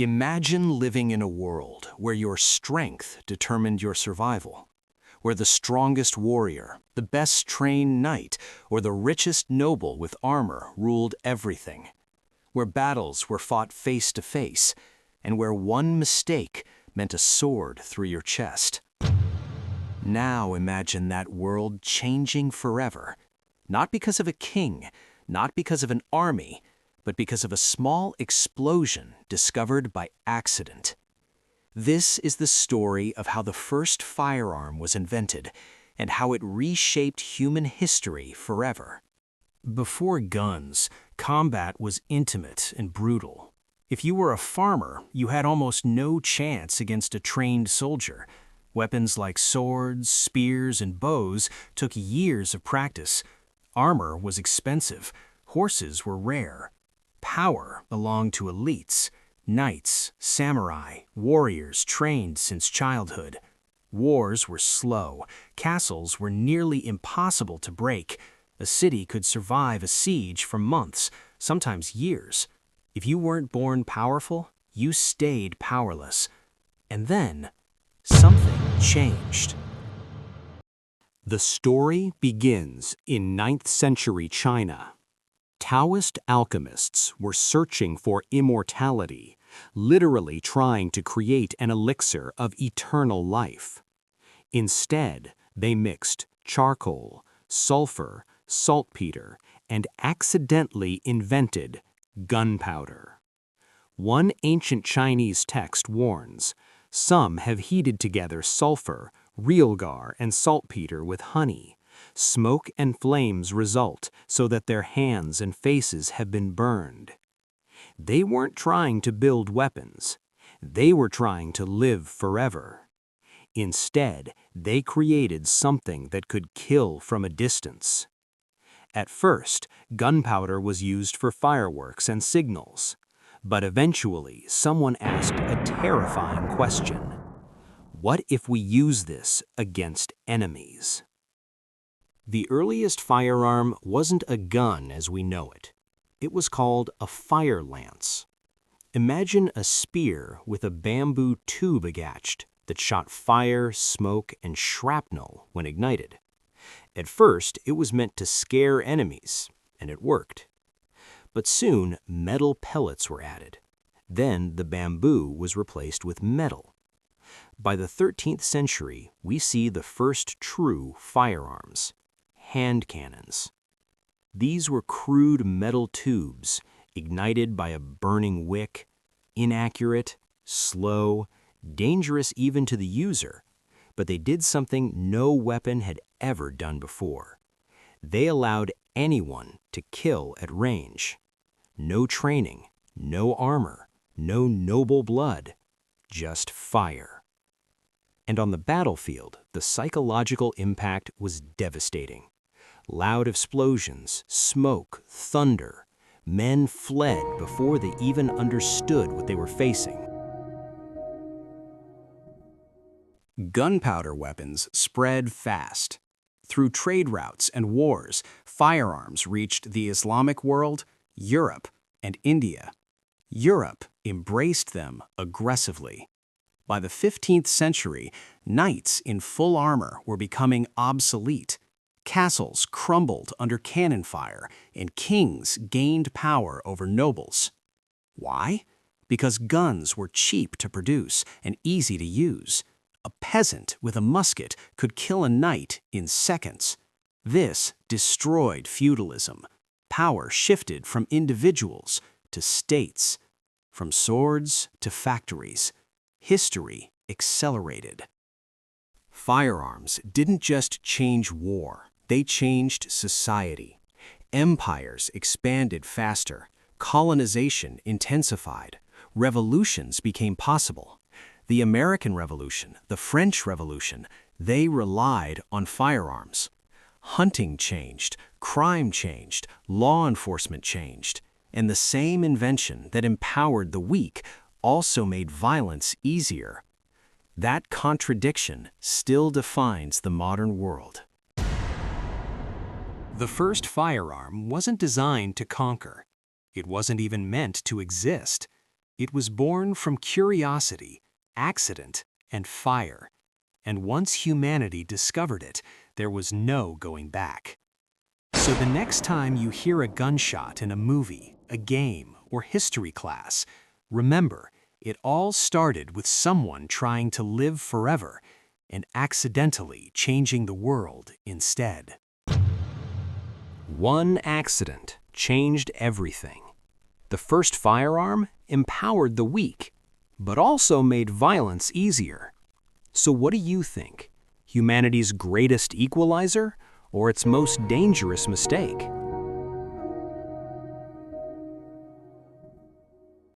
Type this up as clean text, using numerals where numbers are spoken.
Imagine living in a world where your strength determined your survival, where the strongest warrior, the best trained knight, or the richest noble with armor ruled everything, where battles were fought face to face, and where one mistake meant a sword through your chest. Now imagine that world changing forever, not because of a king, not because of an army, but because of a small explosion discovered by accident. This is the story of how the first firearm was invented and how it reshaped human history forever. Before guns, combat was intimate and brutal. If you were a farmer, you had almost no chance against a trained soldier. Weapons like swords, spears, and bows took years of practice. Armor was expensive. Horses were rare. Power belonged to elites, knights, samurai, warriors trained since childhood. Wars were slow. Castles were nearly impossible to break. A city could survive a siege for months, sometimes years. If you weren't born powerful, you stayed powerless. And then, something changed. The story begins in 9th century China. Taoist alchemists were searching for immortality, literally trying to create an elixir of eternal life. Instead, they mixed charcoal, sulfur, saltpeter, and accidentally invented gunpowder. One ancient Chinese text warns, "Some have heated together sulfur, realgar, and saltpeter with honey. Smoke and flames result so that their hands and faces have been burned." They weren't trying to build weapons. They were trying to live forever. Instead, they created something that could kill from a distance. At first, gunpowder was used for fireworks and signals. But eventually, someone asked a terrifying question. What if we use this against enemies? The earliest firearm wasn't a gun as we know it. It was called a fire lance. Imagine a spear with a bamboo tube attached that shot fire, smoke, and shrapnel when ignited. At first, it was meant to scare enemies, and it worked. But soon, metal pellets were added. Then the bamboo was replaced with metal. By the 13th century, we see the first true firearms. Hand cannons. These were crude metal tubes, ignited by a burning wick, inaccurate, slow, dangerous even to the user, but they did something no weapon had ever done before. They allowed anyone to kill at range. No training, no armor, no noble blood, just fire. And on the battlefield, the psychological impact was devastating. Loud explosions, smoke, thunder. Men fled before they even understood what they were facing. Gunpowder weapons spread fast. Through trade routes and wars, firearms reached the Islamic world, Europe, and India. Europe embraced them aggressively. By the 15th century, knights in full armor were becoming obsolete. Castles crumbled under cannon fire, and kings gained power over nobles. Why? Because guns were cheap to produce and easy to use. A peasant with a musket could kill a knight in seconds. This destroyed feudalism. Power shifted from individuals to states, from swords to factories. History accelerated. Firearms didn't just change war. They changed society. Empires expanded faster. Colonization intensified. Revolutions became possible. The American Revolution, the French Revolution, they relied on firearms. Hunting changed, crime changed, law enforcement changed, and the same invention that empowered the weak also made violence easier. That contradiction still defines the modern world. The first firearm wasn't designed to conquer. It wasn't even meant to exist. It was born from curiosity, accident, and fire. And once humanity discovered it, there was no going back. So the next time you hear a gunshot in a movie, a game, or history class, remember, it all started with someone trying to live forever and accidentally changing the world instead. One accident changed everything. The first firearm empowered the weak, but also made violence easier. So what do you think? Humanity's greatest equalizer or its most dangerous mistake?